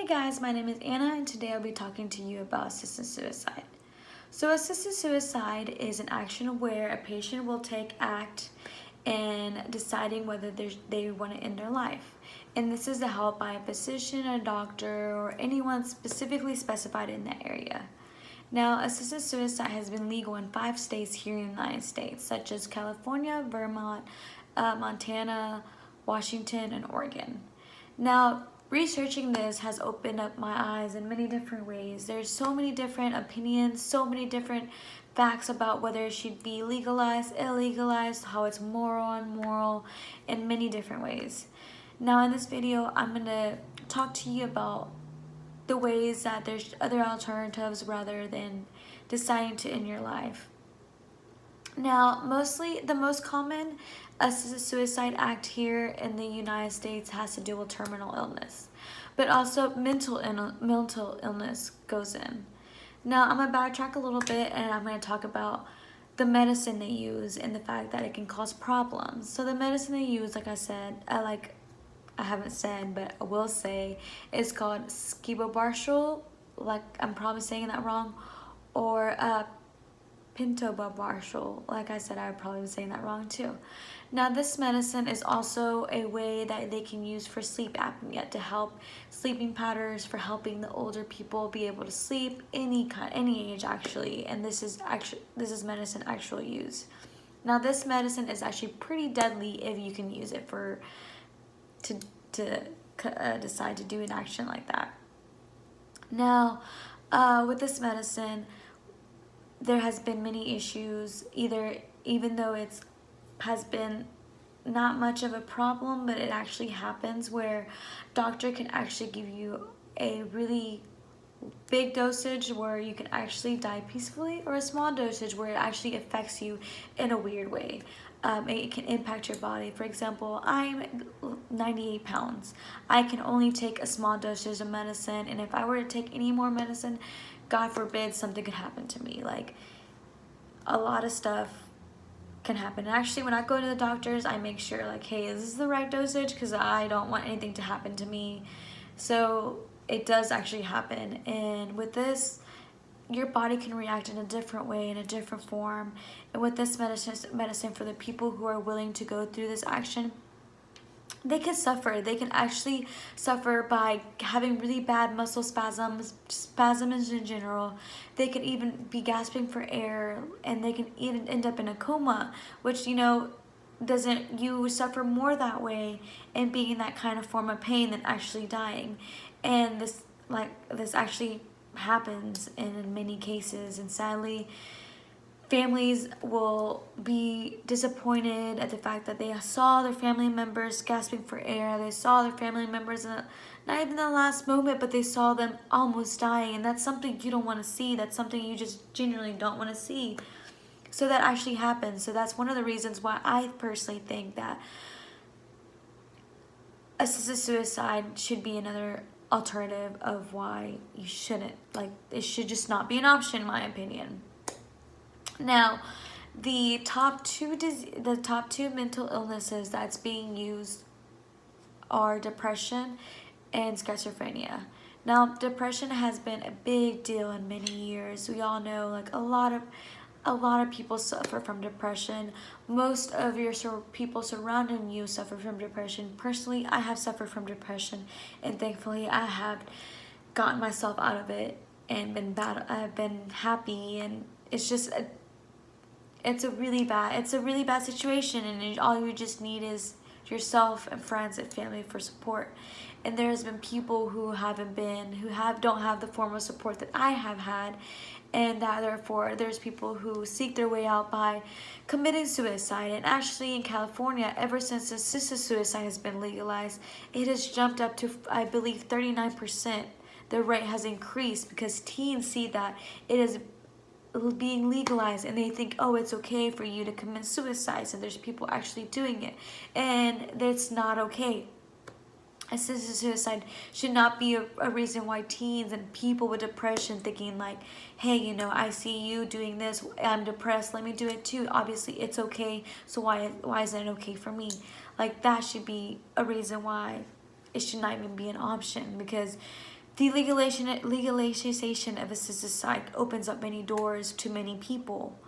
Hey guys, my name is Anna and today I'll be talking to you about assisted suicide. So assisted suicide is an action where a patient will take act in deciding whether they want to end their life. And this is help by a physician, a doctor, or anyone specifically specified in the area. Now, assisted suicide has been legal in 5 states here in the United States, such as California, Vermont, Montana, Washington, and Oregon. Now, researching this has opened up my eyes in many different ways. There's so many different opinions, so many different facts about whether it should be legalized, illegalized, how it's moral, unmoral, in many different ways. Now in this video, I'm going to talk to you about the ways that there's other alternatives rather than deciding to end your life. Now, the most common assisted suicide act here in the United States has to do with terminal illness, but also mental illness goes in. Now, I'm going to backtrack a little bit and I'm going to talk about the medicine they use and the fact that it can cause problems. So the medicine they use, like I said, I haven't said, but I will say, is called Skibobarshal, like I'm probably saying that wrong, or pentobarbital. Like I said, I would probably be saying that wrong too. Now, this medicine is also a way that they can use for sleep apnea to help sleeping patterns, for helping the older people be able to sleep any age actually. And this is medicine actually used. Now, this medicine is actually pretty deadly if you can use it to decide to do an action like that. Now, with this medicine, there has been many issues, even though it has been not much of a problem, but it actually happens where doctor can actually give you a really big dosage where you can actually die peacefully, or a small dosage where it actually affects you in a weird way. It can impact your body. For example, I'm 98 pounds. I can only take a small dosage of medicine, and if I were to take any more medicine, God forbid, something could happen to me. Like, a lot of stuff can happen. And actually, when I go to the doctors, I make sure, like, hey, is this the right dosage? Because I don't want anything to happen to me. So it does actually happen. And with this, your body can react in a different way, in a different form. And with this medicine, for the people who are willing to go through this action, they can suffer. They can actually suffer by having really bad muscle spasms in general. They can even be gasping for air, and they can even end up in a coma, which, you suffer more that way and being in that kind of form of pain than actually dying. And this actually happens in many cases, and sadly, families will be disappointed at the fact that they saw their family members gasping for air. They saw their family members not even the last moment, but they saw them almost dying. And that's something you don't want to see. That's something you just genuinely don't want to see. So that actually happens. So that's one of the reasons why I personally think that assisted suicide should be another alternative of why you shouldn't. It should just not be an option, in my opinion. Now, the top two mental illnesses that's being used are depression and schizophrenia. Now, depression has been a big deal in many years. We all know, like, a lot of people suffer from depression. Most of your people surrounding you suffer from depression. Personally, I have suffered from depression, and thankfully, I have gotten myself out of it and I've been happy, and it's a really bad situation, and all you just need is yourself and friends and family for support. And there's been people who don't have the form of support that I have had, and that therefore there's people who seek their way out by committing suicide. And actually in California, ever since assisted suicide has been legalized, it has jumped up to, I believe, 39%. The rate has increased because teens see that it is being legalized, and they think, oh, it's okay for you to commit suicide, so there's people actually doing it, and it's not okay. Assisted suicide should not be a reason why teens and people with depression thinking like, hey, I see you doing this, I'm depressed, let me do it too. Obviously it's okay, so why isn't it okay for me? Like, that should be a reason why it should not even be an option, because the legalization of assisted psych opens up many doors to many people.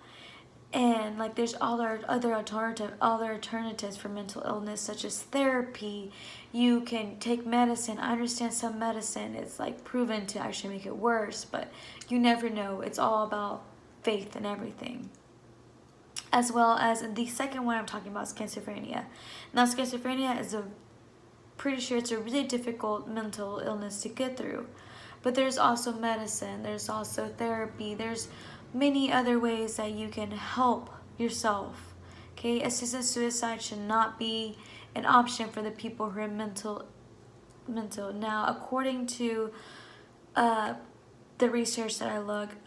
And like there's other alternatives for mental illness, such as therapy. You can take medicine. I understand some medicine is like proven to actually make it worse, but you never know. It's all about faith and everything. As well as the second one I'm talking about is schizophrenia. Now schizophrenia is pretty sure it's a really difficult mental illness to get through. But there's also medicine, there's also therapy, there's many other ways that you can help yourself. Okay, assisted suicide should not be an option for the people who are mental. Now, according to the research that I looked,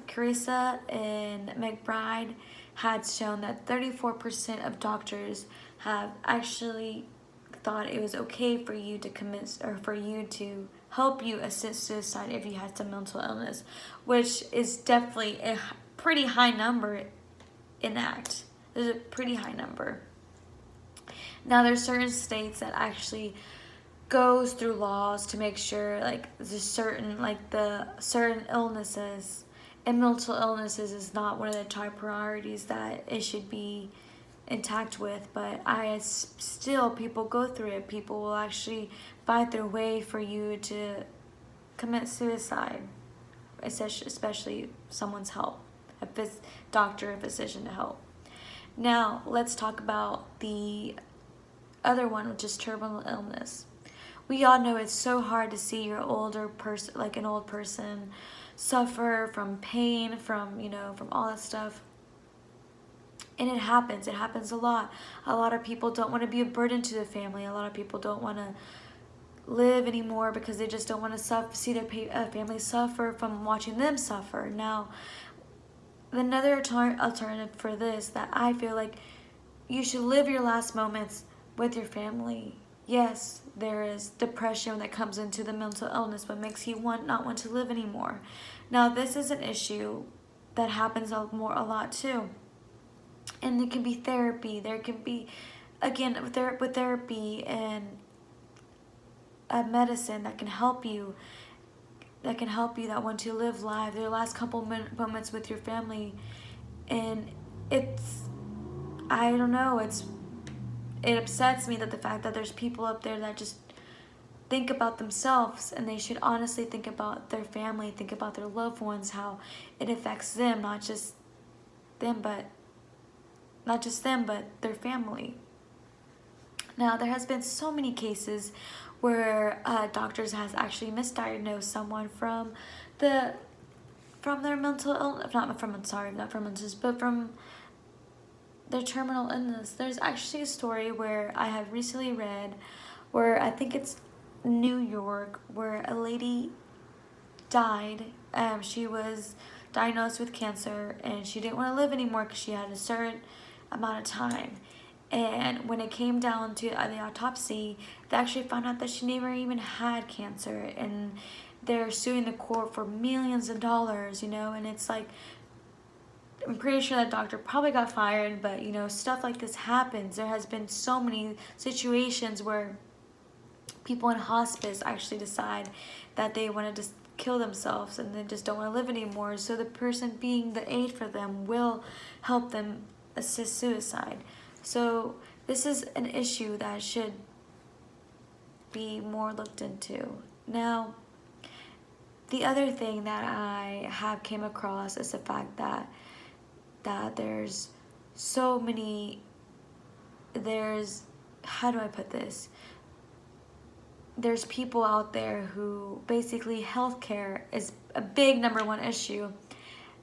Carissa and McBride had shown that 34% of doctors have actually thought it was okay for you to commit, or for you to help you assist suicide if you had some mental illness, which is definitely a pretty high number in ACT. There's a pretty high number. Now there's certain states that actually goes through laws to make sure like the certain illnesses, and mental illnesses is not one of the top priorities that it should be intact with, but still people go through it. People will actually find their way for you to commit suicide, especially someone's help, a doctor, a physician to help. Now let's talk about the other one, which is terminal illness. We all know it's so hard to see your older person, like an old person, suffer from pain, from from all that stuff. And it happens a lot. A lot of people don't want to be a burden to the family. A lot of people don't want to live anymore because they just don't want to see their family suffer from watching them suffer. Now, another alternative for this, that I feel like you should live your last moments with your family. Yes, there is depression that comes into the mental illness, but makes you not want to live anymore. Now, this is an issue that happens a lot too. And there can be therapy. There can be, again, with therapy and medicine that can help you. That want to live life, their last couple moments with your family. And I don't know, it upsets me that the fact that there's people up there that just think about themselves, and they should honestly think about their family, think about their loved ones, how it affects them, not just them, but their family. Now, there has been so many cases where doctors has actually misdiagnosed someone from their mental illness, not from mental, but from their terminal illness. There's actually a story where I have recently read, where I think it's New York, where a lady died. She was diagnosed with cancer, and she didn't want to live anymore because she had a certain amount of time. And when it came down to the autopsy, they actually found out that she never even had cancer, and they're suing the court for millions of dollars, and it's like, I'm pretty sure that doctor probably got fired, but stuff like this happens. There has been so many situations where people in hospice actually decide that they want to just kill themselves and they just don't want to live anymore, so the person being the aid for them will help them assist suicide. So this is an issue that should be more looked into. Now, the other thing that I have came across is the fact that there's so many, how do I put this? There's people out there who basically healthcare is a big #1 issue.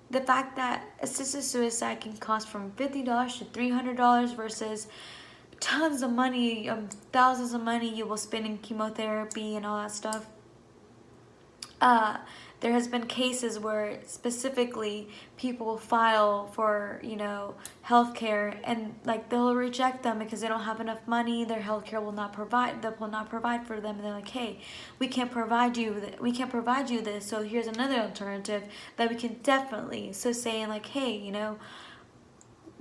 The fact that assisted suicide can cost from $50 to $300 versus tons of money, thousands of money you will spend in chemotherapy and all that stuff. There has been cases where specifically people file for, healthcare, and like they'll reject them because they don't have enough money. Their healthcare will not provide for them, and they're like, hey, we can't provide you this. So here's another alternative that we can definitely. So saying like, hey,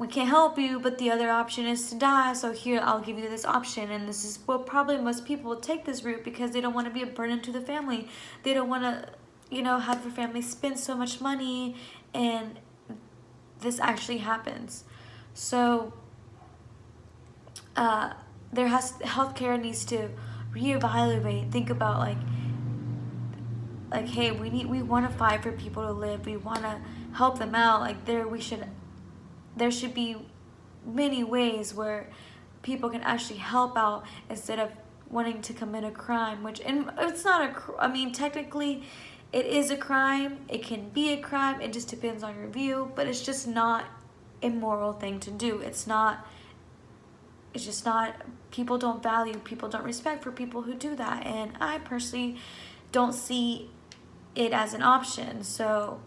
we can't help you, but the other option is to die, so here, I'll give you this option. And this is what probably most people will take this route, because they don't want to be a burden to the family. They don't want to, you know, have their family spend so much money, and this actually happens. So healthcare needs to reevaluate, think about like, hey, we want to fight for people to live, we want to help them out. Like, there should be many ways where people can actually help out instead of wanting to commit a crime, which, and it's not I mean, technically it is a crime, it can be a crime, it just depends on your view, but it's just not a moral thing to do. It's just not, people don't value, people don't respect for people who do that, and I personally don't see it as an option. So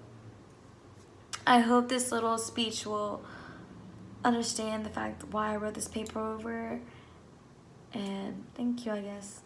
I hope this little speech will understand the fact why I wrote this paper over, and thank you, I guess.